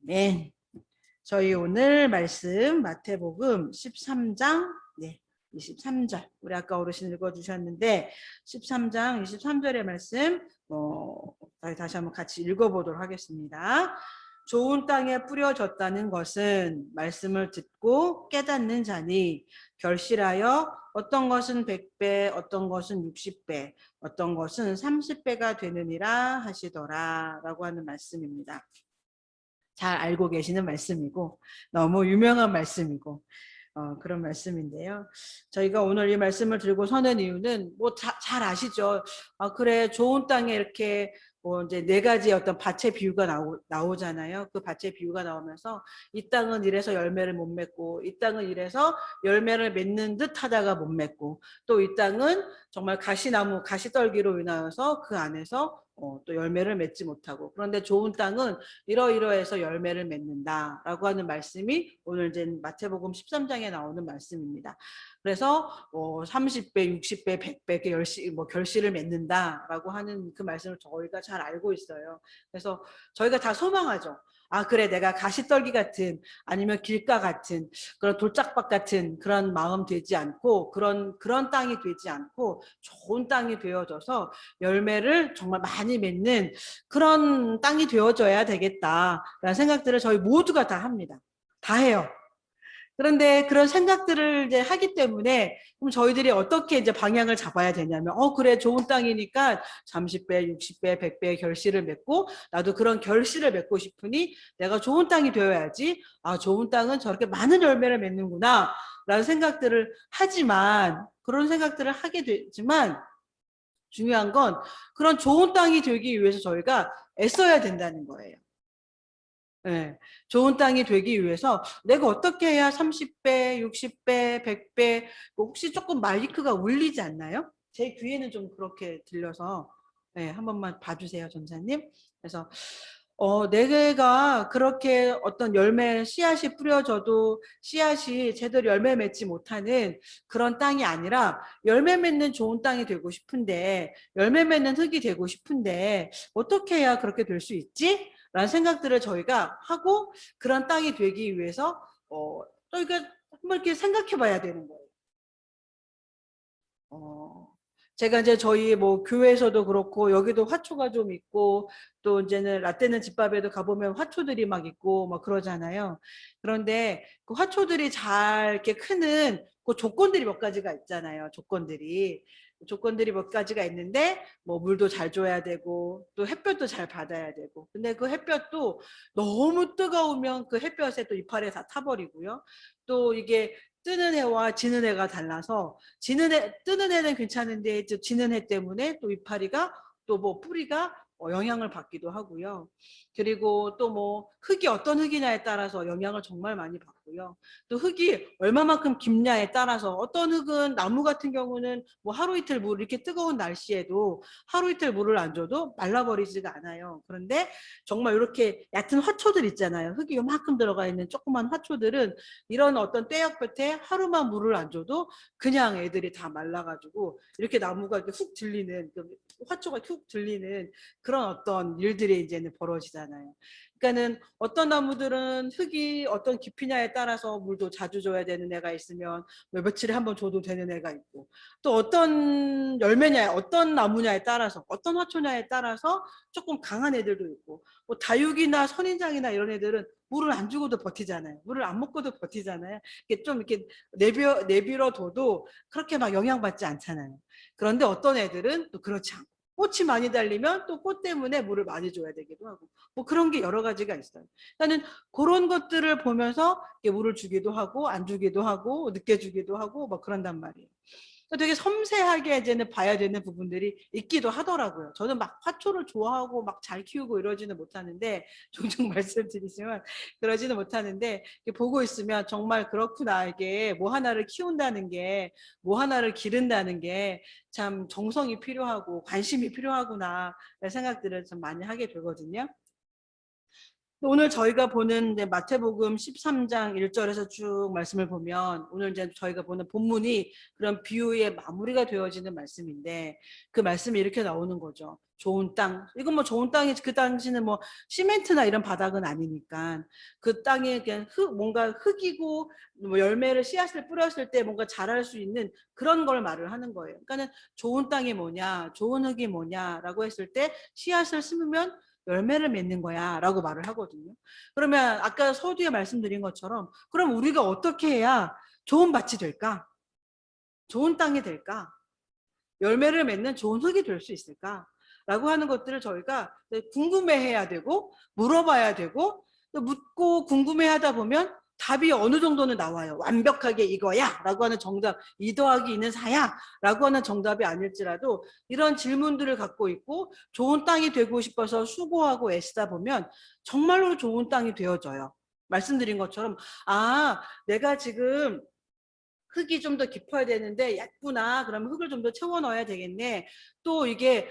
아멘. 저희 오늘 말씀 마태복음 13장 23절 우리 아까 어르신 읽어주셨는데 13장 23절의 말씀 다시 한번 같이 읽어보도록 하겠습니다. 좋은 땅에 뿌려졌다는 것은 말씀을 듣고 깨닫는 자니 결실하여 어떤 것은 100배 어떤 것은 60배 어떤 것은 30배가 되느니라 하시더라 라고 하는 말씀입니다. 잘 알고 계시는 말씀이고 너무 유명한 말씀이고 그런 말씀인데요. 저희가 오늘 이 말씀을 들고 서는 이유는 잘 아시죠? 그래 좋은 땅에 이렇게 이제 네 가지의 어떤 밭의 비유가 나오잖아요. 그 밭의 비유가 나오면서 이 땅은 이래서 열매를 못 맺고 이 땅은 이래서 열매를 맺는 듯 하다가 못 맺고 또 이 땅은 정말 가시나무 가시떨기로 인하여서 그 안에서 또 열매를 맺지 못하고 그런데 좋은 땅은 이러이러해서 열매를 맺는다라고 하는 말씀이 오늘 이제 마태복음 13장에 나오는 말씀입니다. 그래서 30배, 60배, 100배 결실을 맺는다라고 하는 그 말씀을 저희가 잘 알고 있어요. 그래서 저희가 다 소망하죠. 그래 내가 가시떨기 같은 아니면 길가 같은 그런 돌짝밭 같은 그런 마음 되지 않고 그런 땅이 되지 않고 좋은 땅이 되어져서 열매를 정말 많이 맺는 그런 땅이 되어져야 되겠다라는 생각들을 저희 모두가 다 합니다. 다 해요. 그런데 그런 생각들을 이제 하기 때문에 그럼 저희들이 어떻게 이제 방향을 잡아야 되냐면 그래 좋은 땅이니까 30배, 60배, 100배 결실을 맺고 나도 그런 결실을 맺고 싶으니 내가 좋은 땅이 되어야지. 좋은 땅은 저렇게 많은 열매를 맺는구나 라는 생각들을 하지만 그런 생각들을 하게 되지만 중요한 건 그런 좋은 땅이 되기 위해서 저희가 애써야 된다는 거예요. 네, 좋은 땅이 되기 위해서 내가 어떻게 해야 30배, 60배, 100배 혹시 조금 마이크가 울리지 않나요? 제 귀에는 좀 그렇게 들려서 한 번만 봐주세요, 전사님. 그래서 내가 그렇게 어떤 열매 씨앗이 뿌려져도 씨앗이 제대로 열매 맺지 못하는 그런 땅이 아니라 열매 맺는 좋은 땅이 되고 싶은데 열매 맺는 흙이 되고 싶은데 어떻게 해야 그렇게 될 수 있지? 라는 생각들을 저희가 하고 그런 땅이 되기 위해서 저희가 한번 이렇게 생각해 봐야 되는 거예요. 제가 이제 저희 교회에서도 그렇고 여기도 화초가 좀 있고 또 이제는 라떼는 집밥에도 가보면 화초들이 막 있고 막 그러잖아요. 그런데 그 화초들이 잘 이렇게 크는 그 조건들이 몇 가지가 있잖아요. 조건들이 몇 가지가 있는데 물도 잘 줘야 되고 또 햇볕도 잘 받아야 되고 근데 그 햇볕도 너무 뜨거우면 그 햇볕에 또 이파리에 다 타버리고요. 또 이게 뜨는 해와 지는 해가 달라서 뜨는 해는 괜찮은데 지는 해 때문에 또 이파리가 또 뿌리가 영향을 받기도 하고요. 그리고 또 흙이 어떤 흙이냐에 따라서 영향을 정말 많이 받고요. 또 흙이 얼마만큼 깊냐에 따라서 어떤 흙은 나무 같은 경우는 하루 이틀 이렇게 뜨거운 날씨에도 하루 이틀 물을 안 줘도 말라버리지가 않아요. 그런데 정말 이렇게 얕은 화초들 있잖아요. 흙이 요만큼 들어가 있는 조그만 화초들은 이런 어떤 떼약볕에 하루만 물을 안 줘도 그냥 애들이 다 말라가지고 이렇게 나무가 이렇게 훅 들리는 화초가 훅 들리는 그런 어떤 일들이 이제는 벌어지잖아요. 그러니까는 어떤 나무들은 흙이 어떤 깊이냐에 따라서 물도 자주 줘야 되는 애가 있으면 며칠에 한번 줘도 되는 애가 있고 또 어떤 열매냐 어떤 나무냐에 따라서 어떤 화초냐에 따라서 조금 강한 애들도 있고 다육이나 선인장이나 이런 애들은 물을 안 주고도 버티잖아요. 물을 안 먹고도 버티잖아요. 이게 좀 이렇게 내버려둬도 그렇게 막 영향받지 않잖아요. 그런데 어떤 애들은 또 그렇지 않고 꽃이 많이 달리면 또 꽃 때문에 물을 많이 줘야 되기도 하고 그런 게 여러 가지가 있어요. 나는 그런 것들을 보면서 물을 주기도 하고 안 주기도 하고 늦게 주기도 하고 그런단 말이에요. 되게 섬세하게 이제는 봐야 되는 부분들이 있기도 하더라고요. 저는 막 화초를 좋아하고 막 잘 키우고 이러지는 못하는데 종종 말씀드리지만 그러지는 못하는데 보고 있으면 정말 그렇구나. 이게 하나를 키운다는 게 하나를 기른다는 게 참 정성이 필요하고 관심이 필요하구나 생각들을 좀 많이 하게 되거든요. 오늘 저희가 보는 이제 마태복음 13장 1절에서 쭉 말씀을 보면 오늘 이제 저희가 보는 본문이 그런 비유의 마무리가 되어지는 말씀인데 그 말씀이 이렇게 나오는 거죠. 좋은 땅. 이건 뭐 좋은 땅이 그 당시는 뭐 시멘트나 이런 바닥은 아니니까 그 땅에 그냥 뭔가 흙이고 뭐 열매를 씨앗을 뿌렸을 때 뭔가 자랄 수 있는 그런 걸 말을 하는 거예요. 그러니까는 좋은 땅이 뭐냐, 좋은 흙이 뭐냐라고 했을 때 씨앗을 심으면 열매를 맺는 거야 라고 말을 하거든요. 그러면 아까 서두에 말씀드린 것처럼 그럼 우리가 어떻게 해야 좋은 밭이 될까? 좋은 땅이 될까? 열매를 맺는 좋은 흙이 될 수 있을까? 라고 하는 것들을 저희가 궁금해해야 되고 물어봐야 되고 또 묻고 궁금해하다 보면 답이 어느 정도는 나와요. 완벽하게 이거야 라고 하는 정답, 2 더하기 2는 4야 라고 하는 정답이 아닐지라도 이런 질문들을 갖고 있고 좋은 땅이 되고 싶어서 수고하고 애쓰다 보면 정말로 좋은 땅이 되어져요. 말씀드린 것처럼 아 내가 지금 흙이 좀 더 깊어야 되는데 얕구나. 그러면 흙을 좀 더 채워 넣어야 되겠네. 또 이게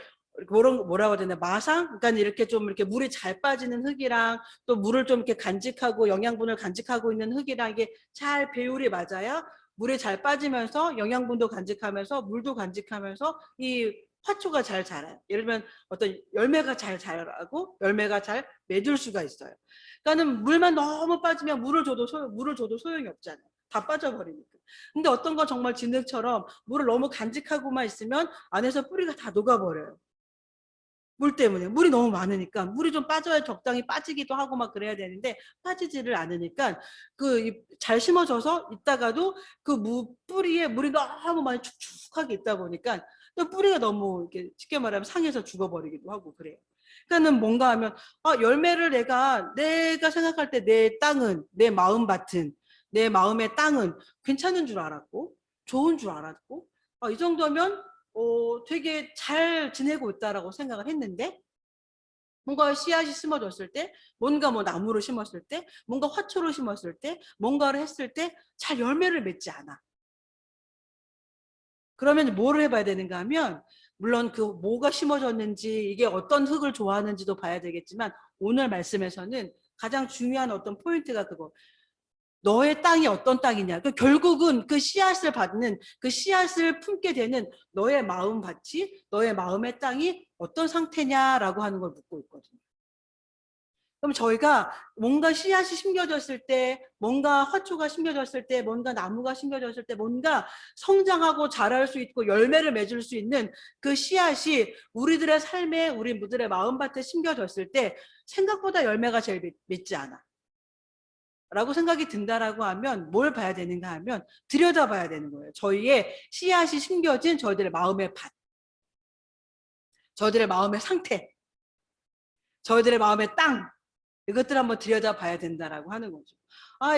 뭐라고 해야 되나 마상? 그러니까 이렇게 좀 이렇게 물이 잘 빠지는 흙이랑 또 물을 좀 이렇게 간직하고 영양분을 간직하고 있는 흙이랑 이게 잘 배율이 맞아야 물이 잘 빠지면서 영양분도 간직하면서 물도 간직하면서 이 화초가 잘 자라요. 예를 들면 어떤 열매가 잘 자라고 열매가 잘 맺을 수가 있어요. 그러니까는 물만 너무 빠지면 물을 줘도 소용이 없잖아요. 다 빠져버리니까. 근데 어떤 건 정말 진흙처럼 물을 너무 간직하고만 있으면 안에서 뿌리가 다 녹아버려요. 물 때문에. 물이 너무 많으니까. 물이 좀 빠져야 적당히 빠지기도 하고 막 그래야 되는데 빠지지를 않으니까 잘 심어져서 있다가도 뿌리에 물이 너무 많이 축축하게 있다 보니까 또 뿌리가 너무 이렇게 쉽게 말하면 상해서 죽어버리기도 하고 그래요. 그러니까는 뭔가 하면 열매를 내가 생각할 때 내 땅은 내 마음밭은 내 마음의 땅은 괜찮은 줄 알았고 좋은 줄 알았고 이 정도면 되게 잘 지내고 있다라고 생각을 했는데 뭔가 씨앗이 심어졌을 때 뭔가 뭐 나무를 심었을 때 뭔가 화초를 심었을 때 뭔가를 했을 때 잘 열매를 맺지 않아. 그러면 뭐를 해봐야 되는가 하면 물론 뭐가 심어졌는지 이게 어떤 흙을 좋아하는지도 봐야 되겠지만 오늘 말씀에서는 가장 중요한 어떤 포인트가 그거 너의 땅이 어떤 땅이냐. 결국은 그 씨앗을 받는 그 씨앗을 품게 되는 너의 마음밭이 너의 마음의 땅이 어떤 상태냐라고 하는 걸 묻고 있거든요. 그럼 저희가 뭔가 씨앗이 심겨졌을 때 뭔가 화초가 심겨졌을 때 뭔가 나무가 심겨졌을 때 뭔가 성장하고 자랄 수 있고 열매를 맺을 수 있는 그 씨앗이 우리들의 삶에 우리들의 마음밭에 심겨졌을 때 생각보다 열매가 제일 맺지 않아. 라고 생각이 든다라고 하면 뭘 봐야 되는가 하면 들여다봐야 되는 거예요. 저희의 씨앗이 심겨진 저희들의 마음의 밭, 저희들의 마음의 상태, 저희들의 마음의 땅 이것들을 한번 들여다봐야 된다라고 하는 거죠.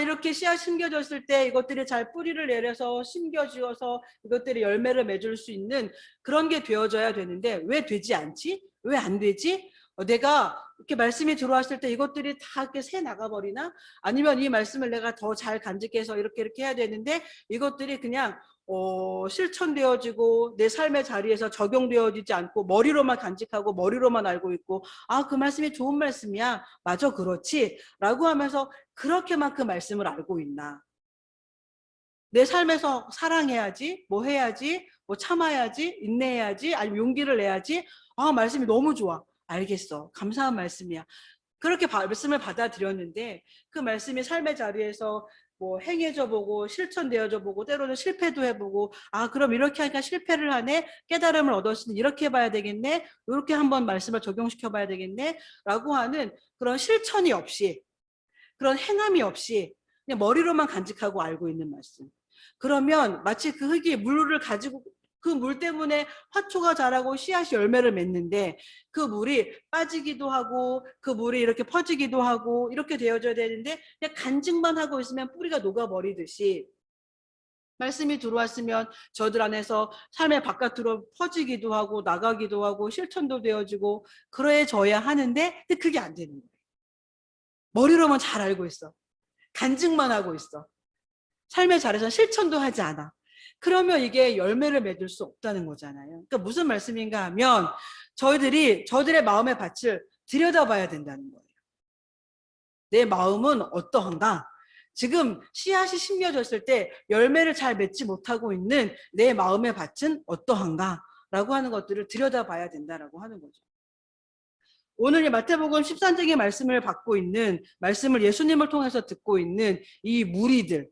이렇게 씨앗 심겨졌을 때 이것들이 잘 뿌리를 내려서 심겨지어서 이것들이 열매를 맺을 수 있는 그런 게 되어져야 되는데 왜 되지 않지? 왜 안 되지? 내가 이렇게 말씀이 들어왔을 때 이것들이 다 이렇게 새 나가버리나? 아니면 이 말씀을 내가 더 잘 간직해서 이렇게 해야 되는데 이것들이 그냥 실천되어지고 내 삶의 자리에서 적용되어지지 않고 머리로만 간직하고 머리로만 알고 있고 그 말씀이 좋은 말씀이야. 맞아 그렇지 라고 하면서 그렇게만 그 말씀을 알고 있나. 내 삶에서 사랑해야지 뭐 해야지 뭐 참아야지 인내해야지 아니면 용기를 내야지 말씀이 너무 좋아. 알겠어. 감사한 말씀이야. 그렇게 말씀을 받아들였는데 그 말씀이 삶의 자리에서 뭐 행해져 보고 실천되어져 보고 때로는 실패도 해보고 그럼 이렇게 하니까 실패를 하네 깨달음을 얻었으니 이렇게 해봐야 되겠네 이렇게 한번 말씀을 적용시켜 봐야 되겠네 라고 하는 그런 실천이 없이 그런 행함이 없이 그냥 머리로만 간직하고 알고 있는 말씀. 그러면 마치 그 흙이 물을 가지고 그 물 때문에 화초가 자라고 씨앗이 열매를 맺는데 그 물이 빠지기도 하고 그 물이 이렇게 퍼지기도 하고 이렇게 되어져야 되는데 그냥 간직만 하고 있으면 뿌리가 녹아버리듯이 말씀이 들어왔으면 저들 안에서 삶의 바깥으로 퍼지기도 하고 나가기도 하고 실천도 되어지고 그래져야 하는데 근데 그게 안 되는 거예요. 머리로만 잘 알고 있어. 간직만 하고 있어. 삶의 자리에서 실천도 하지 않아. 그러면 이게 열매를 맺을 수 없다는 거잖아요. 그러니까 무슨 말씀인가 하면 저희들의 마음의 밭을 들여다봐야 된다는 거예요. 내 마음은 어떠한가? 지금 씨앗이 심겨졌을 때 열매를 잘 맺지 못하고 있는 내 마음의 밭은 어떠한가? 라고 하는 것들을 들여다봐야 된다라고 하는 거죠. 오늘 이 마태복음 13장의 말씀을 받고 있는, 말씀을 예수님을 통해서 듣고 있는 이 무리들,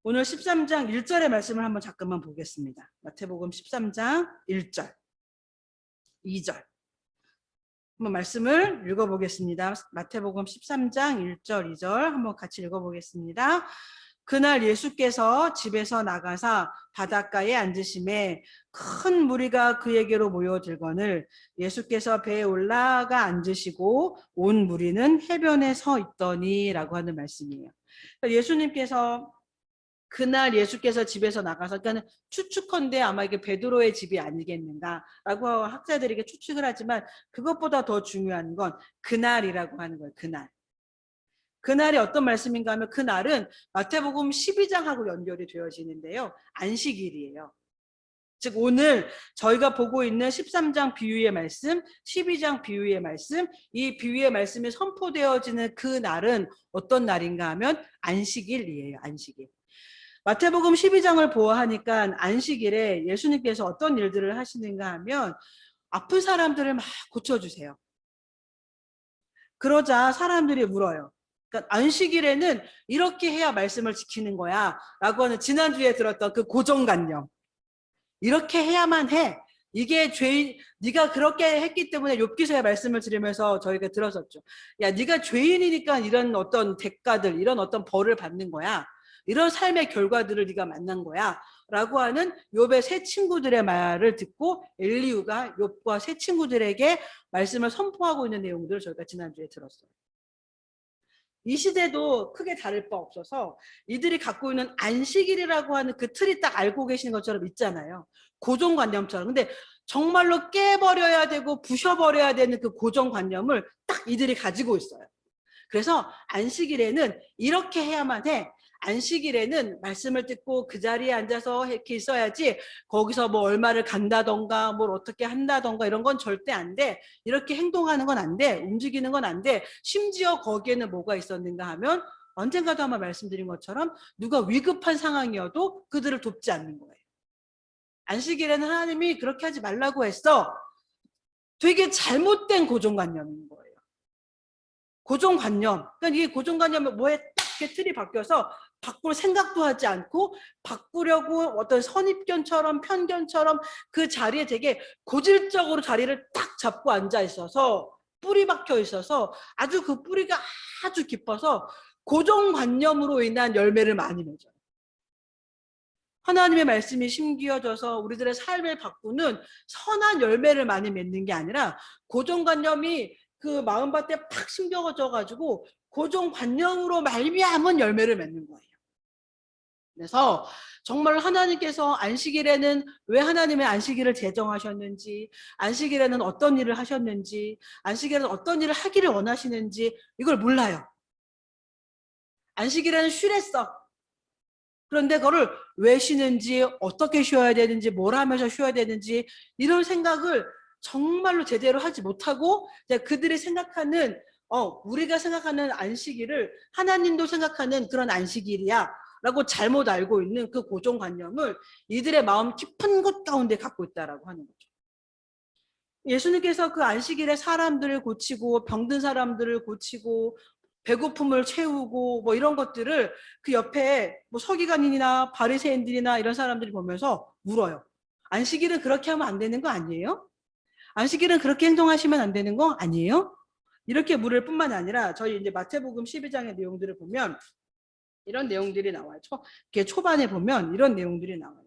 오늘 13장 1절의 말씀을 한번 잠깐만 보겠습니다. 마태복음 13장 1절, 2절. 한번 말씀을 읽어보겠습니다. 마태복음 13장 1절, 2절 한번 같이 읽어보겠습니다. 그날 예수께서 집에서 나가사 바닷가에 앉으심에 큰 무리가 그에게로 모여들거늘 예수께서 배에 올라가 앉으시고 온 무리는 해변에 서 있더니 라고 하는 말씀이에요. 예수님께서 그날 예수께서 집에서 나가서, 그러니까 추측컨대 아마 이게 베드로의 집이 아니겠는가라고 학자들에게 추측을 하지만 그것보다 더 중요한 건 그날이라고 하는 거예요. 그날이 어떤 말씀인가 하면 그날은 마태복음 12장하고 연결이 되어지는데요. 안식일이에요. 즉 오늘 저희가 보고 있는 13장 비유의 말씀, 12장 비유의 말씀, 이 비유의 말씀이 선포되어지는 그날은 어떤 날인가 하면 안식일이에요. 안식일. 마태복음 12장을 보아하니까 안식일에 예수님께서 어떤 일들을 하시는가 하면 아픈 사람들을 막 고쳐주세요. 그러자 사람들이 물어요. 그러니까 안식일에는 이렇게 해야 말씀을 지키는 거야 라고 하는 지난주에 들었던 그 고정관념. 이렇게 해야만 해. 이게 죄인, 네가 그렇게 했기 때문에 욥기서의 말씀을 들으면서 저희가 들었었죠. 야, 네가 죄인이니까 이런 어떤 대가들, 이런 어떤 벌을 받는 거야. 이런 삶의 결과들을 네가 만난 거야 라고 하는 욥의 세 친구들의 말을 듣고 엘리후가 욥과 세 친구들에게 말씀을 선포하고 있는 내용들을 저희가 지난주에 들었어요. 이 시대도 크게 다를 바 없어서 이들이 갖고 있는 안식일이라고 하는 그 틀이 딱 알고 계시는 것처럼 있잖아요. 고정관념처럼. 근데 정말로 깨버려야 되고 부셔버려야 되는 그 고정관념을 딱 이들이 가지고 있어요. 그래서 안식일에는 이렇게 해야만 해. 안식일에는 말씀을 듣고 그 자리에 앉아서 이렇게 있어야지 거기서 뭐 얼마를 간다던가 뭘 어떻게 한다던가 이런 건 절대 안 돼. 이렇게 행동하는 건 안 돼. 움직이는 건 안 돼. 심지어 거기에는 뭐가 있었는가 하면 언젠가도 아마 말씀드린 것처럼 누가 위급한 상황이어도 그들을 돕지 않는 거예요. 안식일에는 하나님이 그렇게 하지 말라고 했어. 되게 잘못된 고정관념인 거예요. 고정관념. 그러니까 이 고정관념이 뭐에 딱 이렇게 틀이 바뀌어서 바꿀 생각도 하지 않고 바꾸려고 어떤 선입견처럼 편견처럼 그 자리에 되게 고질적으로 자리를 딱 잡고 앉아 있어서 뿌리 박혀 있어서 아주 그 뿌리가 아주 깊어서 고정관념으로 인한 열매를 많이 맺어요. 하나님의 말씀이 심기어져서 우리들의 삶을 바꾸는 선한 열매를 많이 맺는 게 아니라 고정관념이 그 마음밭에 팍 심겨져 가지고 고정관념으로 말미암은 열매를 맺는 거예요. 그래서 정말 하나님께서 안식일에는 왜 하나님의 안식일을 제정하셨는지, 안식일에는 어떤 일을 하셨는지, 안식일에는 어떤 일을 하기를 원하시는지 이걸 몰라요. 안식일에는 쉬랬어. 그런데 그거를 왜 쉬는지, 어떻게 쉬어야 되는지, 뭘 하면서 쉬어야 되는지 이런 생각을 정말로 제대로 하지 못하고 그들이 생각하는 우리가 생각하는 안식일을 하나님도 생각하는 그런 안식일이야 라고 잘못 알고 있는 그 고정관념을 이들의 마음 깊은 곳 가운데 갖고 있다라고 하는 거죠. 예수님께서 그 안식일에 사람들을 고치고 병든 사람들을 고치고 배고픔을 채우고 뭐 이런 것들을 그 옆에 뭐 서기관인이나 바리새인들이나 이런 사람들이 보면서 물어요. 안식일은 그렇게 하면 안 되는 거 아니에요? 안식일은 그렇게 행동하시면 안 되는 거 아니에요? 이렇게 물을 뿐만 아니라 저희 이제 마태복음 12장의 내용들을 보면 이런 내용들이 나와요. 초반에 보면 이런 내용들이 나와요.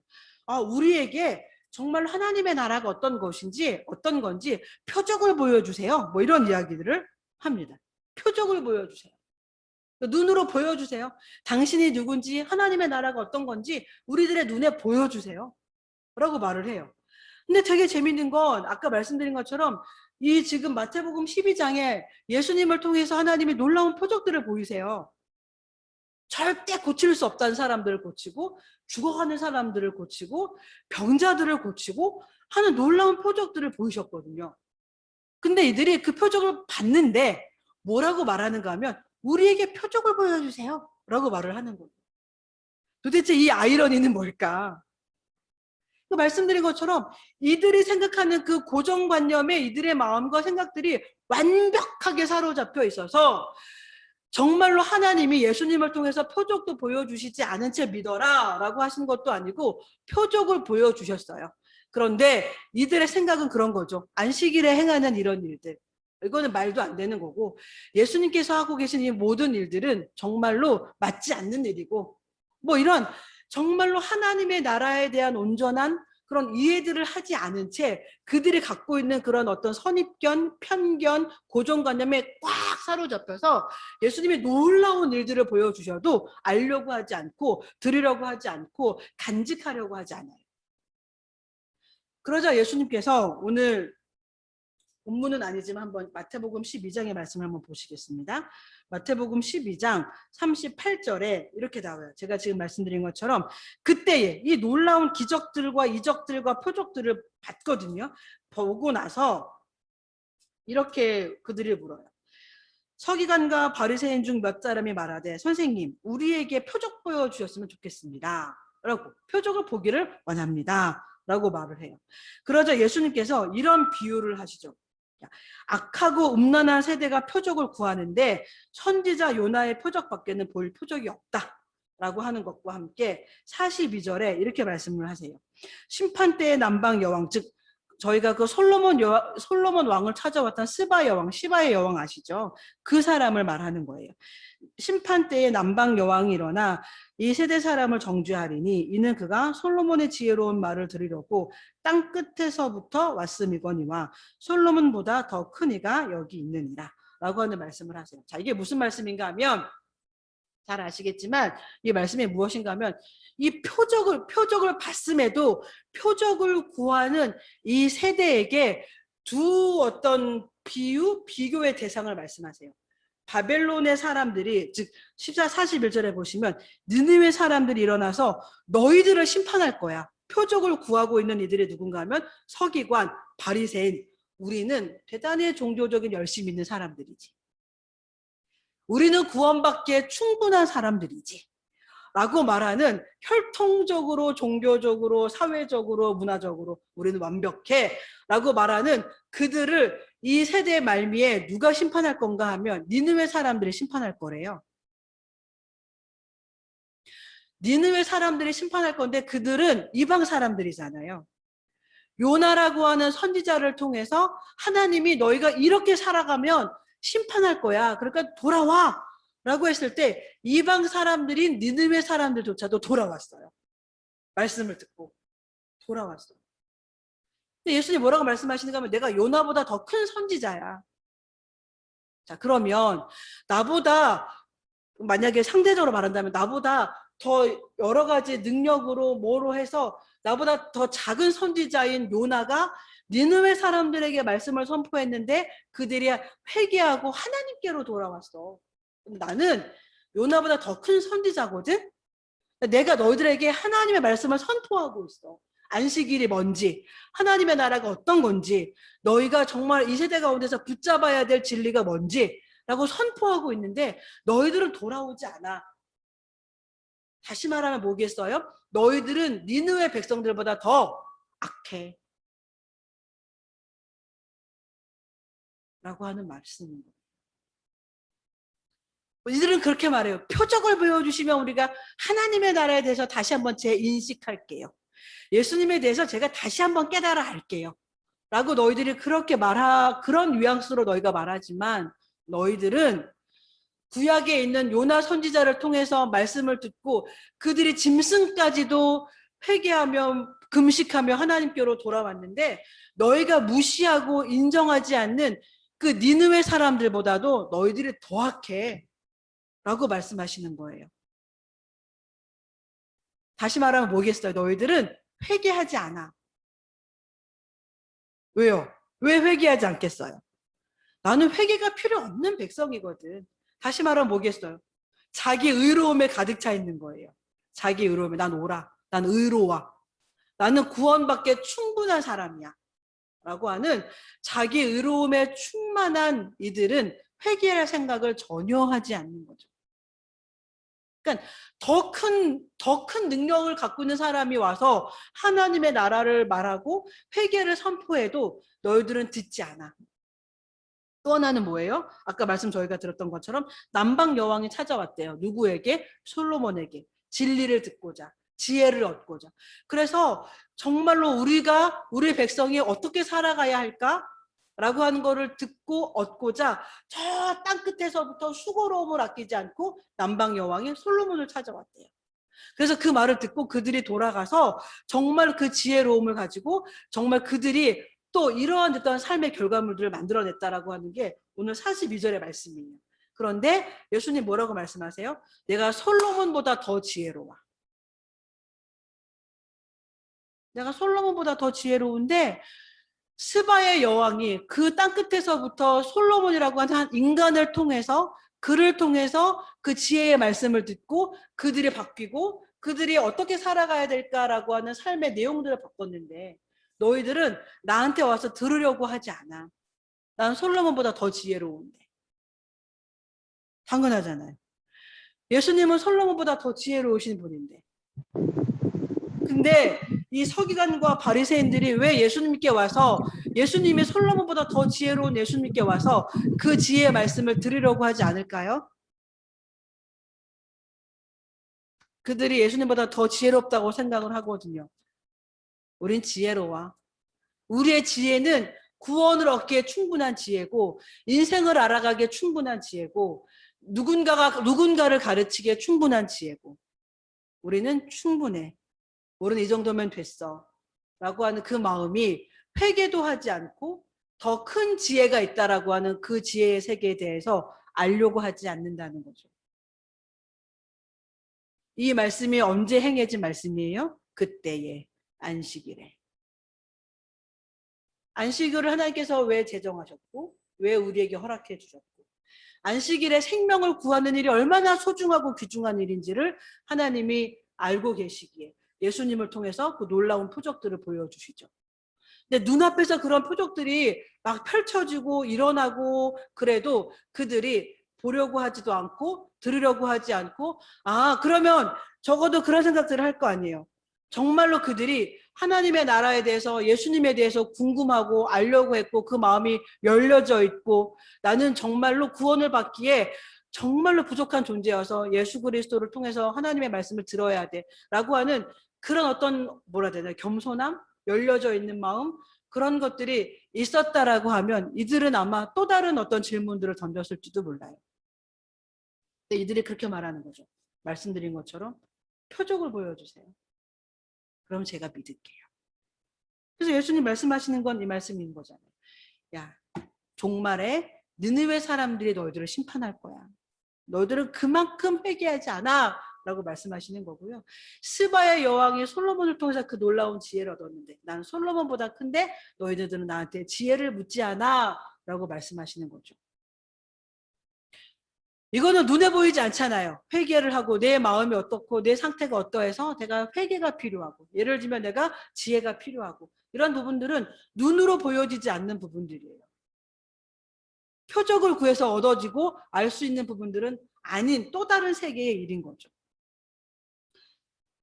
우리에게 정말 하나님의 나라가 어떤 것인지 어떤 건지 표적을 보여주세요. 뭐 이런 이야기들을 합니다. 표적을 보여주세요. 눈으로 보여주세요. 당신이 누군지 하나님의 나라가 어떤 건지 우리들의 눈에 보여주세요. 라고 말을 해요. 근데 되게 재밌는 건 아까 말씀드린 것처럼 이 지금 마태복음 12장에 예수님을 통해서 하나님이 놀라운 표적들을 보이세요. 절대 고칠 수 없다는 사람들을 고치고 죽어가는 사람들을 고치고 병자들을 고치고 하는 놀라운 표적들을 보이셨거든요. 근데 이들이 그 표적을 봤는데 뭐라고 말하는가 하면 우리에게 표적을 보여주세요 라고 말을 하는 거예요. 도대체 이 아이러니는 뭘까? 그 말씀드린 것처럼 이들이 생각하는 그 고정관념에 이들의 마음과 생각들이 완벽하게 사로잡혀 있어서 정말로 하나님이 예수님을 통해서 표적도 보여주시지 않은 채 믿어라 라고 하신 것도 아니고 표적을 보여주셨어요. 그런데 이들의 생각은 그런 거죠. 안식일에 행하는 이런 일들, 이거는 말도 안 되는 거고, 예수님께서 하고 계신 이 모든 일들은 정말로 맞지 않는 일이고, 뭐 이런 정말로 하나님의 나라에 대한 온전한 그런 이해들을 하지 않은 채 그들이 갖고 있는 그런 어떤 선입견, 편견, 고정관념에 꽉 사로잡혀서 예수님이 놀라운 일들을 보여주셔도 알려고 하지 않고 들으려고 하지 않고 간직하려고 하지 않아요. 그러자 예수님께서 오늘 본문은 아니지만 한번 마태복음 12장의 말씀을 한번 보시겠습니다. 마태복음 12장 38절에 이렇게 나와요. 제가 지금 말씀드린 것처럼 그때에 이 놀라운 기적들과 이적들과 표적들을 봤거든요. 보고 나서 이렇게 그들이 물어요. 서기관과 바리새인 중 몇 사람이 말하되 선생님 우리에게 표적 보여주셨으면 좋겠습니다 라고, 표적을 보기를 원합니다 라고 말을 해요. 그러자 예수님께서 이런 비유를 하시죠. 악하고 음란한 세대가 표적을 구하는데 선지자 요나의 표적밖에는 볼 표적이 없다 라고 하는 것과 함께 42절에 이렇게 말씀을 하세요. 심판때의 남방 여왕, 즉 저희가 그 솔로몬 왕을 찾아왔던 스바의 여왕, 시바의 여왕 아시죠? 그 사람을 말하는 거예요. 심판 때에 남방 여왕이 일어나 이 세대 사람을 정죄하리니 이는 그가 솔로몬의 지혜로운 말을 들으려고 땅 끝에서부터 왔음이거니와 솔로몬보다 더 큰 이가 여기 있느니라 라고 하는 말씀을 하세요. 자, 이게 무슨 말씀인가 하면 잘 아시겠지만 이 말씀이 무엇인가 하면 이 표적을 봤음에도 표적을 구하는 이 세대에게 두 어떤 비교의 대상을 말씀하세요. 바벨론의 사람들이, 즉 14, 41절에 보시면 느느웨 사람들이 일어나서 너희들을 심판할 거야. 표적을 구하고 있는 이들이 누군가 하면 서기관, 바리새인, 우리는 대단히 종교적인 열심이 있는 사람들이지. 우리는 구원받기에 충분한 사람들이지 라고 말하는, 혈통적으로, 종교적으로, 사회적으로, 문화적으로 우리는 완벽해 라고 말하는 그들을 이 세대의 말미에 누가 심판할 건가 하면 니느웨 사람들이 심판할 거래요. 니느웨 사람들이 심판할 건데 그들은 이방 사람들이잖아요. 요나라고 하는 선지자를 통해서 하나님이 너희가 이렇게 살아가면 심판할 거야. 그러니까 돌아와 라고 했을 때 이방 사람들인 니느웨 사람들조차도 돌아왔어요. 말씀을 듣고 돌아왔어요. 근데 예수님 뭐라고 말씀하시는가 하면 내가 요나보다 더 큰 선지자야. 자, 그러면 나보다, 만약에 상대적으로 말한다면 나보다 더 여러 가지 능력으로 뭐로 해서 나보다 더 작은 선지자인 요나가 니느웨 사람들에게 말씀을 선포했는데 그들이 회개하고 하나님께로 돌아왔어. 나는 요나보다 더 큰 선지자거든. 내가 너희들에게 하나님의 말씀을 선포하고 있어. 안식일이 뭔지, 하나님의 나라가 어떤 건지, 너희가 정말 이 세대 가운데서 붙잡아야 될 진리가 뭔지 라고 선포하고 있는데 너희들은 돌아오지 않아. 다시 말하면 뭐겠어요? 너희들은 니느웨 백성들보다 더 악해 라고 하는 말씀입니다. 이들은 그렇게 말해요. 표적을 보여주시면 우리가 하나님의 나라에 대해서 다시 한번 재인식할게요. 예수님에 대해서 제가 다시 한번 깨달아 할게요 라고 너희들이 그렇게 그런 뉘앙스로 너희가 말하지만 너희들은 구약에 있는 요나 선지자를 통해서 말씀을 듣고 그들이 짐승까지도 회개하며 금식하며 하나님께로 돌아왔는데 너희가 무시하고 인정하지 않는 그 니느웨 사람들보다도 너희들이 더 악해 라고 말씀하시는 거예요. 다시 말하면 뭐겠어요? 너희들은 회개하지 않아. 왜요? 왜 회개하지 않겠어요? 나는 회개가 필요 없는 백성이거든. 다시 말하면 뭐겠어요? 자기 의로움에 가득 차 있는 거예요. 자기 의로움에 난 옳아. 난 의로워. 나는 구원받기에 충분한 사람이야. 라고 하는 자기 의로움에 충만한 이들은 회개할 생각을 전혀 하지 않는 거죠. 그러니까 더 큰 능력을 갖고 있는 사람이 와서 하나님의 나라를 말하고 회개를 선포해도 너희들은 듣지 않아. 또 하나는 뭐예요? 아까 말씀 저희가 들었던 것처럼 남방 여왕이 찾아왔대요. 누구에게? 솔로몬에게. 진리를 듣고자, 지혜를 얻고자. 그래서 정말로 우리 백성이 어떻게 살아가야 할까? 라고 하는 거를 듣고 얻고자 저 땅끝에서부터 수고로움을 아끼지 않고 남방 여왕이 솔로몬을 찾아왔대요. 그래서 그 말을 듣고 그들이 돌아가서 정말 그 지혜로움을 가지고 정말 그들이 또 이러한 어떤 삶의 결과물들을 만들어냈다라고 하는 게 오늘 42절의 말씀이에요. 그런데 예수님 뭐라고 말씀하세요? 내가 솔로몬보다 더 지혜로워. 내가 솔로몬보다 더 지혜로운데 스바의 여왕이 그 땅끝에서부터 솔로몬이라고 하는 인간을 통해서 그를 통해서 그 지혜의 말씀을 듣고 그들이 바뀌고 그들이 어떻게 살아가야 될까라고 하는 삶의 내용들을 바꿨는데 너희들은 나한테 와서 들으려고 하지 않아. 난 솔로몬보다 더 지혜로운데. 당연하잖아요. 예수님은 솔로몬보다 더 지혜로우신 분인데. 근데 이 서기관과 바리새인들이 왜 예수님께 와서 예수님이 솔로몬보다 더 지혜로운 예수님께 와서 그 지혜의 말씀을 들으려고 하지 않을까요? 그들이 예수님보다 더 지혜롭다고 생각을 하거든요. 우린 지혜로워. 우리의 지혜는 구원을 얻기에 충분한 지혜고 인생을 알아가기에 충분한 지혜고 누군가를 가르치기에 충분한 지혜고 우리는 충분해. 우리는 이 정도면 됐어. 라고 하는 그 마음이 회개도 하지 않고 더 큰 지혜가 있다라고 하는 그 지혜의 세계에 대해서 알려고 하지 않는다는 거죠. 이 말씀이 언제 행해진 말씀이에요? 그때에 안식일에. 안식일을 하나님께서 왜 제정하셨고 왜 우리에게 허락해 주셨고 안식일에 생명을 구하는 일이 얼마나 소중하고 귀중한 일인지를 하나님이 알고 계시기에 예수님을 통해서 그 놀라운 표적들을 보여주시죠. 근데 눈앞에서 그런 표적들이 막 펼쳐지고 일어나고 그래도 그들이 보려고 하지도 않고 들으려고 하지 않고 그러면 적어도 그런 생각들을 할 거 아니에요. 정말로 그들이 하나님의 나라에 대해서 예수님에 대해서 궁금하고 알려고 했고 그 마음이 열려져 있고 나는 정말로 구원을 받기에 정말로 부족한 존재여서 예수 그리스도를 통해서 하나님의 말씀을 들어야 돼 라고 하는 그런 어떤 뭐라 해야 되나 겸손함? 열려져 있는 마음? 그런 것들이 있었다라고 하면 이들은 아마 또 다른 어떤 질문들을 던졌을지도 몰라요. 근데 이들이 그렇게 말하는 거죠. 말씀드린 것처럼 표적을 보여주세요. 그럼 제가 믿을게요. 그래서 예수님 말씀하시는 건 이 말씀인 거잖아요. 야, 종말에 느느웨 사람들이 너희들을 심판할 거야. 너희들은 그만큼 회개하지 않아 라고 말씀하시는 거고요. 스바의 여왕이 솔로몬을 통해서 그 놀라운 지혜를 얻었는데 나는 솔로몬보다 큰데 너희들은 나한테 지혜를 묻지 않아 라고 말씀하시는 거죠. 이거는 눈에 보이지 않잖아요. 회개를 하고 내 마음이 어떻고 내 상태가 어떠해서 내가 회개가 필요하고 예를 들면 내가 지혜가 필요하고 이런 부분들은 눈으로 보여지지 않는 부분들이에요. 표적을 구해서 얻어지고 알 수 있는 부분들은 아닌 또 다른 세계의 일인 거죠.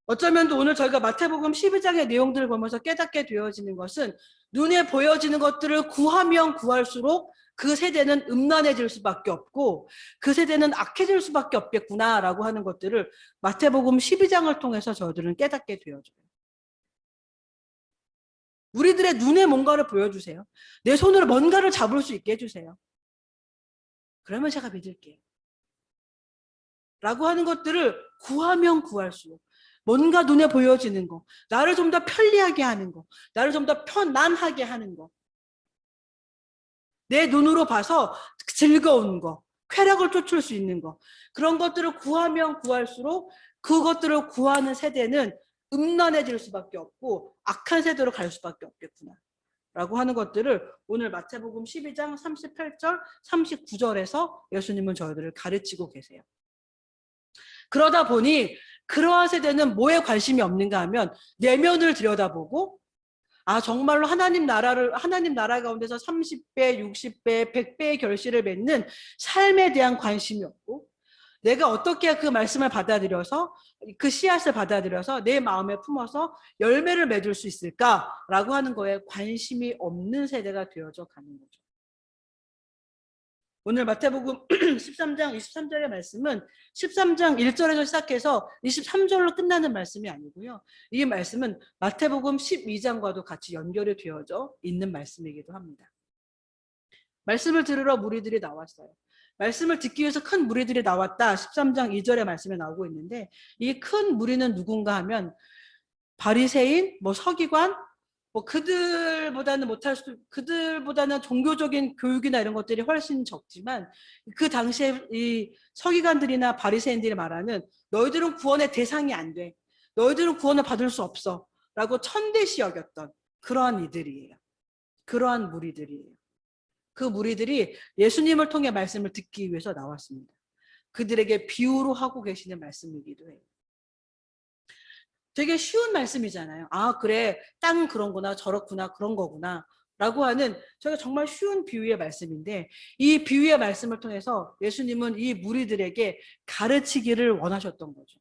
어쩌면 또 오늘 저희가 마태복음 12장의 내용들을 보면서 깨닫게 되어지는 것은 눈에 보여지는 것들을 구하면 구할수록 그 세대는 음란해질 수밖에 없고 그 세대는 악해질 수밖에 없겠구나라고 하는 것들을 마태복음 12장을 통해서 저희들은 깨닫게 되어져요. 우리들의 눈에 뭔가를 보여주세요. 내 손으로 뭔가를 잡을 수 있게 해주세요. 그러면 제가 믿을게요. 라고 하는 것들을 구하면 구할수록 뭔가 눈에 보여지는 거, 나를 좀 더 편리하게 하는 거, 나를 좀 더 편안하게 하는 거, 내 눈으로 봐서 즐거운 거, 쾌락을 쫓을 수 있는 거, 그런 것들을 구하면 구할수록 그것들을 구하는 세대는 음란해질 수밖에 없고 악한 세대로 갈 수밖에 없겠구나 라고 하는 것들을 오늘 마태복음 12장 38절 39절에서 예수님은 저희들을 가르치고 계세요. 그러다 보니 그러한 세대는 뭐에 관심이 없는가 하면 내면을 들여다보고 아, 정말로 하나님 나라 가운데서 30배, 60배, 100배의 결실을 맺는 삶에 대한 관심이 없고, 내가 어떻게 그 말씀을 받아들여서, 그 씨앗을 받아들여서 내 마음에 품어서 열매를 맺을 수 있을까라고 하는 거에 관심이 없는 세대가 되어져 가는 거죠. 오늘 마태복음 13장 23절의 말씀은 13장 1절에서 시작해서 23절로 끝나는 말씀이 아니고요. 이 말씀은 마태복음 12장과도 같이 연결이 되어져 있는 말씀이기도 합니다. 말씀을 들으러 무리들이 나왔어요. 말씀을 듣기 위해서 큰 무리들이 나왔다. 13장 2절의 말씀에 나오고 있는데, 이 큰 무리는 누군가 하면 바리새인, 서기관, 그들보다는 종교적인 교육이나 이런 것들이 훨씬 적지만, 그 당시에 이 서기관들이나 바리새인들이 말하는 너희들은 구원의 대상이 안 돼. 너희들은 구원을 받을 수 없어. 라고 천대시 여겼던 그러한 이들이에요. 그러한 무리들이에요. 그 무리들이 예수님을 통해 말씀을 듣기 위해서 나왔습니다. 그들에게 비유로 하고 계시는 말씀이기도 해요. 되게 쉬운 말씀이잖아요. 아, 그래, 땅 그런구나, 저렇구나, 그런 거구나 라고 하는 저희가 정말 쉬운 비유의 말씀인데, 이 비유의 말씀을 통해서 예수님은 이 무리들에게 가르치기를 원하셨던 거죠.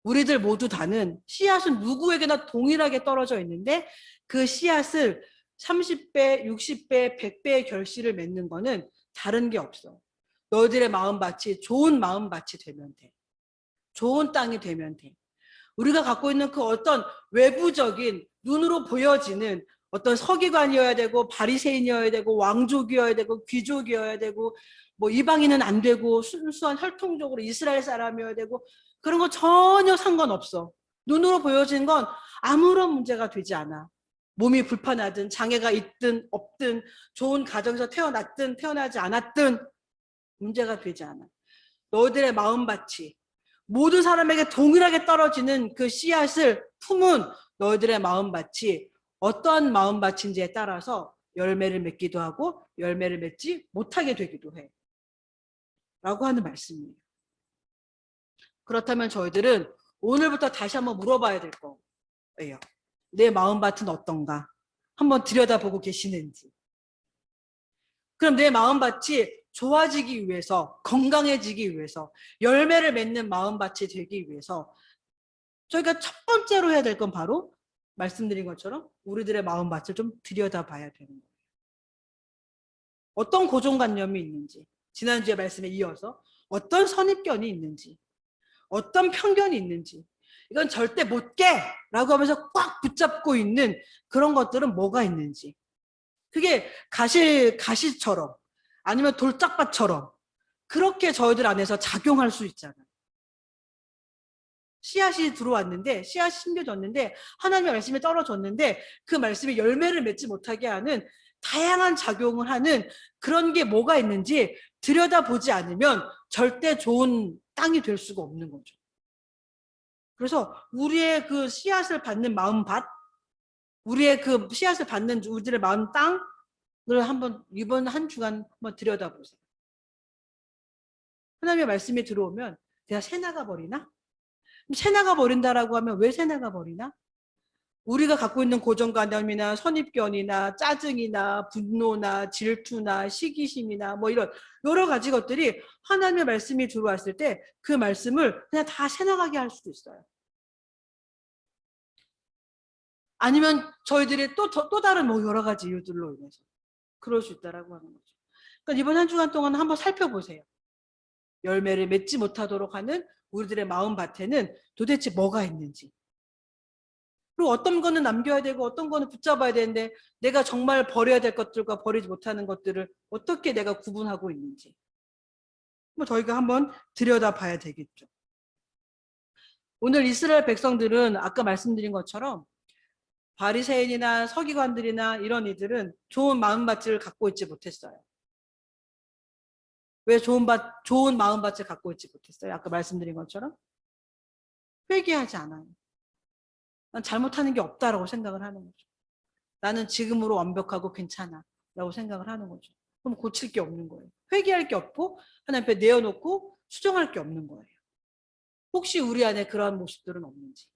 우리들 모두 다는 씨앗은 누구에게나 동일하게 떨어져 있는데, 그 씨앗을 30배, 60배, 100배의 결실을 맺는 거는 다른 게 없어. 너희들의 마음밭이 좋은 마음밭이 되면 돼. 좋은 땅이 되면 돼. 우리가 갖고 있는 그 어떤 외부적인 눈으로 보여지는 어떤 서기관이어야 되고 바리새인이어야 되고 왕족이어야 되고 귀족이어야 되고 이방인은 안 되고 순수한 혈통적으로 이스라엘 사람이어야 되고 그런 거 전혀 상관없어. 눈으로 보여지는 건 아무런 문제가 되지 않아. 몸이 불편하든 장애가 있든 없든 좋은 가정에서 태어났든 태어나지 않았든 문제가 되지 않아. 너희들의 마음밭이 모든 사람에게 동일하게 떨어지는 그 씨앗을 품은 너희들의 마음밭이 어떠한 마음밭인지에 따라서 열매를 맺기도 하고 열매를 맺지 못하게 되기도 해. 라고 하는 말씀이에요. 그렇다면 저희들은 오늘부터 다시 한번 물어봐야 될 거예요. 내 마음밭은 어떤가? 한번 들여다보고 계시는지. 그럼 내 마음밭이 좋아지기 위해서, 건강해지기 위해서, 열매를 맺는 마음밭이 되기 위해서 저희가 첫 번째로 해야 될 건 바로 말씀드린 것처럼 우리들의 마음밭을 좀 들여다봐야 되는 거예요. 어떤 고정관념이 있는지, 지난주에 말씀에 이어서 어떤 선입견이 있는지, 어떤 편견이 있는지, 이건 절대 못 깨라고 하면서 꽉 붙잡고 있는 그런 것들은 뭐가 있는지, 그게 가시처럼 아니면 돌짝밭처럼 그렇게 저희들 안에서 작용할 수 있잖아요. 씨앗이 들어왔는데, 씨앗이 심겨졌는데, 하나님의 말씀이 떨어졌는데 그 말씀이 열매를 맺지 못하게 하는 다양한 작용을 하는 그런 게 뭐가 있는지 들여다보지 않으면 절대 좋은 땅이 될 수가 없는 거죠. 그래서 우리의 그 씨앗을 받는 마음밭, 우리의 그 씨앗을 받는 우리들의 마음 땅을 한번 이번 한 주간 한번 들여다보세요. 하나님의 말씀이 들어오면 내가 새나가 버리나? 새나가 버린다라고 하면 왜 새나가 버리나? 우리가 갖고 있는 고정관념이나 선입견이나 짜증이나 분노나 질투나 시기심이나 이런 여러 가지 것들이 하나님의 말씀이 들어왔을 때 그 말씀을 그냥 다 새나가게 할 수도 있어요. 아니면 저희들이 또 다른 여러 가지 이유들로 인해서 그럴 수 있다라고 하는 거죠. 그러니까 이번 한 주간 동안 한번 살펴보세요. 열매를 맺지 못하도록 하는 우리들의 마음밭에는 도대체 뭐가 있는지. 그리고 어떤 거는 남겨야 되고 어떤 거는 붙잡아야 되는데 내가 정말 버려야 될 것들과 버리지 못하는 것들을 어떻게 내가 구분하고 있는지 저희가 한번 들여다봐야 되겠죠. 오늘 이스라엘 백성들은 아까 말씀드린 것처럼 바리새인이나 서기관들이나 이런 이들은 좋은 마음밭을 갖고 있지 못했어요. 왜 좋은 마음밭을 갖고 있지 못했어요? 아까 말씀드린 것처럼 회개하지 않아요. 난 잘못하는 게 없다라고 생각을 하는 거죠. 나는 지금으로 완벽하고 괜찮아 라고 생각을 하는 거죠. 그럼 고칠 게 없는 거예요. 회개할 게 없고 하나님 앞에 내어놓고 수정할 게 없는 거예요. 혹시 우리 안에 그러한 모습들은 없는지.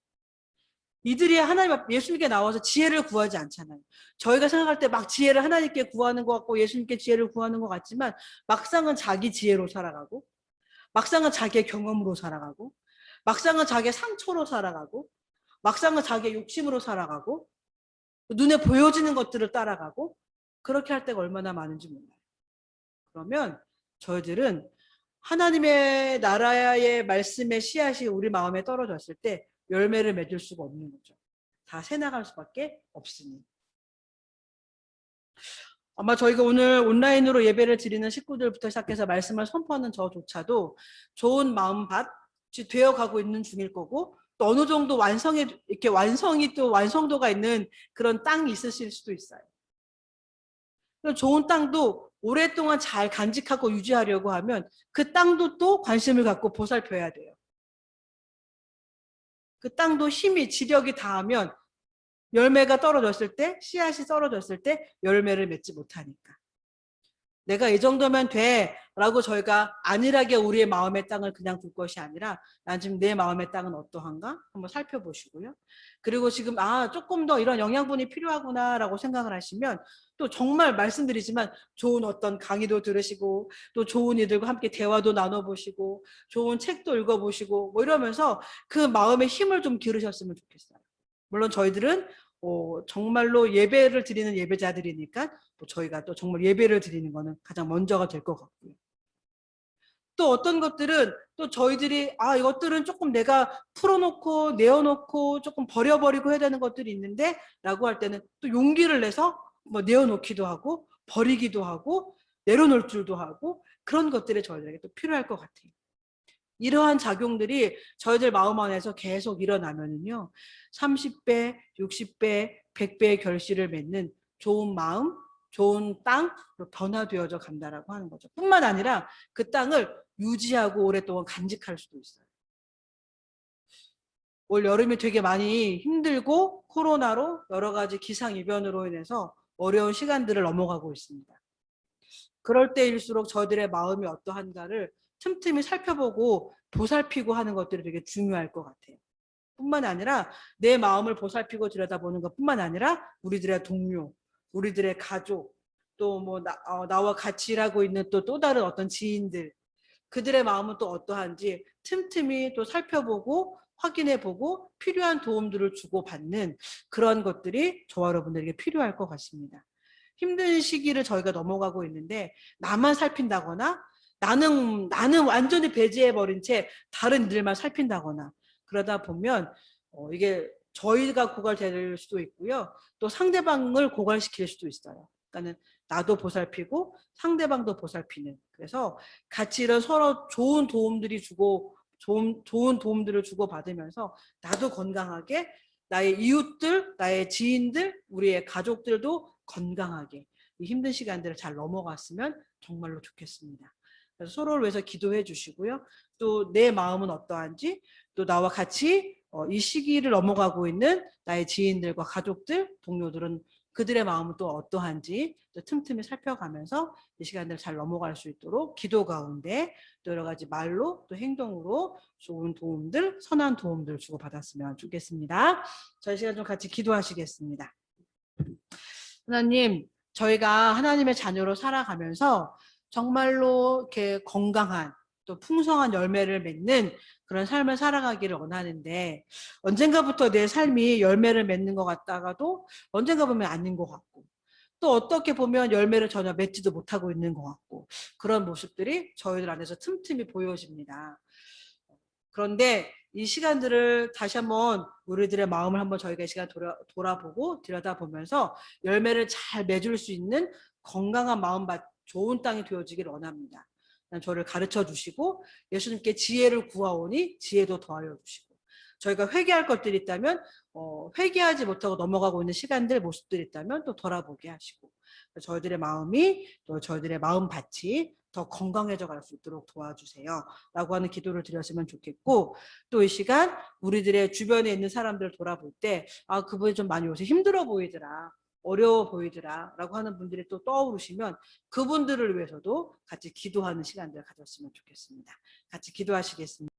이들이 하나님 앞 예수님께 나와서 지혜를 구하지 않잖아요. 저희가 생각할 때 막 지혜를 하나님께 구하는 것 같고 예수님께 지혜를 구하는 것 같지만 막상은 자기 지혜로 살아가고 막상은 자기의 경험으로 살아가고 막상은 자기의 상처로 살아가고 막상은 자기의 욕심으로 살아가고 눈에 보여지는 것들을 따라가고 그렇게 할 때가 얼마나 많은지 몰라요. 그러면 저희들은 하나님의 나라의 말씀의 씨앗이 우리 마음에 떨어졌을 때 열매를 맺을 수가 없는 거죠. 다 새나갈 수밖에 없으니. 아마 저희가 오늘 온라인으로 예배를 드리는 식구들부터 시작해서 말씀을 선포하는 저조차도 좋은 마음밭이 되어가고 있는 중일 거고 또 어느 정도 완성이 또 완성도가 있는 그런 땅이 있으실 수도 있어요. 좋은 땅도 오랫동안 잘 간직하고 유지하려고 하면 그 땅도 또 관심을 갖고 보살펴야 돼요. 그 땅도 힘이 지력이 다하면 열매가 떨어졌을 때 씨앗이 떨어졌을 때 열매를 맺지 못하니까 내가 이 정도면 돼 라고 저희가 안일하게 우리의 마음의 땅을 그냥 둘 것이 아니라 난 지금 내 마음의 땅은 어떠한가 한번 살펴보시고요. 그리고 지금 조금 더 이런 영양분이 필요하구나 라고 생각을 하시면 또 정말 말씀드리지만 좋은 어떤 강의도 들으시고 또 좋은 이들과 함께 대화도 나눠보시고 좋은 책도 읽어보시고 뭐 이러면서 그 마음의 힘을 좀 기르셨으면 좋겠어요. 물론 저희들은 정말로 예배를 드리는 예배자들이니까 저희가 또 정말 예배를 드리는 거는 가장 먼저가 될 것 같고요. 또 어떤 것들은 또 저희들이 이것들은 조금 내가 풀어놓고 내어놓고 조금 버려버리고 해야 되는 것들이 있는데 라고 할 때는 또 용기를 내서 뭐 내어놓기도 하고 버리기도 하고 내려놓을 줄도 하고 그런 것들이 저희들에게 또 필요할 것 같아요. 이러한 작용들이 저희들 마음 안에서 계속 일어나면은요 30배, 60배, 100배의 결실을 맺는 좋은 마음, 좋은 땅으로 변화되어져 간다라고 하는 거죠. 뿐만 아니라 그 땅을 유지하고 오랫동안 간직할 수도 있어요. 올 여름이 되게 많이 힘들고 코로나로 여러 가지 기상이변으로 인해서 어려운 시간들을 넘어가고 있습니다. 그럴 때일수록 저희들의 마음이 어떠한가를 틈틈이 살펴보고 보살피고 하는 것들이 되게 중요할 것 같아요. 뿐만 아니라 내 마음을 보살피고 들여다보는 것뿐만 아니라 우리들의 동료, 우리들의 가족, 또 뭐 나와 같이 일하고 있는 또 다른 어떤 지인들, 그들의 마음은 또 어떠한지 틈틈이 또 살펴보고 확인해보고 필요한 도움들을 주고받는 그런 것들이 저와 여러분들에게 필요할 것 같습니다. 힘든 시기를 저희가 넘어가고 있는데 나만 살핀다거나 나는 완전히 배제해버린 채 다른 이들만 살핀다거나 그러다 보면 이게 저희가 고갈될 수도 있고요. 또 상대방을 고갈시킬 수도 있어요. 그러니까는 나도 보살피고 상대방도 보살피는. 그래서 같이 이런 서로 좋은 도움들이 좋은 도움들을 주고 받으면서 나도 건강하게 나의 이웃들, 나의 지인들, 우리의 가족들도 건강하게 이 힘든 시간들을 잘 넘어갔으면 정말로 좋겠습니다. 그래서 서로를 위해서 기도해 주시고요. 또 내 마음은 어떠한지 또 나와 같이 이 시기를 넘어가고 있는 나의 지인들과 가족들, 동료들은 그들의 마음은 또 어떠한지 또 틈틈이 살펴가면서 이 시간들을 잘 넘어갈 수 있도록 기도 가운데 또 여러 가지 말로 또 행동으로 좋은 도움들, 선한 도움들 주고받았으면 좋겠습니다. 저희 시간 좀 같이 기도하시겠습니다. 하나님, 저희가 하나님의 자녀로 살아가면서 정말로 이렇게 건강한 또 풍성한 열매를 맺는 그런 삶을 살아가기를 원하는데 언젠가부터 내 삶이 열매를 맺는 것 같다가도 언젠가 보면 아닌 것 같고 또 어떻게 보면 열매를 전혀 맺지도 못하고 있는 것 같고 그런 모습들이 저희들 안에서 틈틈이 보여집니다. 그런데 이 시간들을 다시 한번 우리들의 마음을 한번 저희가 이 시간 돌아보고 들여다보면서 열매를 잘 맺을 수 있는 건강한 마음밭 좋은 땅이 되어지길 원합니다. 저를 가르쳐 주시고 예수님께 지혜를 구하오니 지혜도 더하여 주시고 저희가 회개할 것들이 있다면 회개하지 못하고 넘어가고 있는 시간들 모습들이 있다면 또 돌아보게 하시고 저희들의 마음이 또 저희들의 마음밭이 더 건강해져 갈 수 있도록 도와주세요 라고 하는 기도를 드렸으면 좋겠고 또 이 시간 우리들의 주변에 있는 사람들을 돌아볼 때 그분이 좀 많이 요새 힘들어 보이더라 어려워 보이더라 라고 하는 분들이 또 떠오르시면 그분들을 위해서도 같이 기도하는 시간들을 가졌으면 좋겠습니다. 같이 기도하시겠습니다.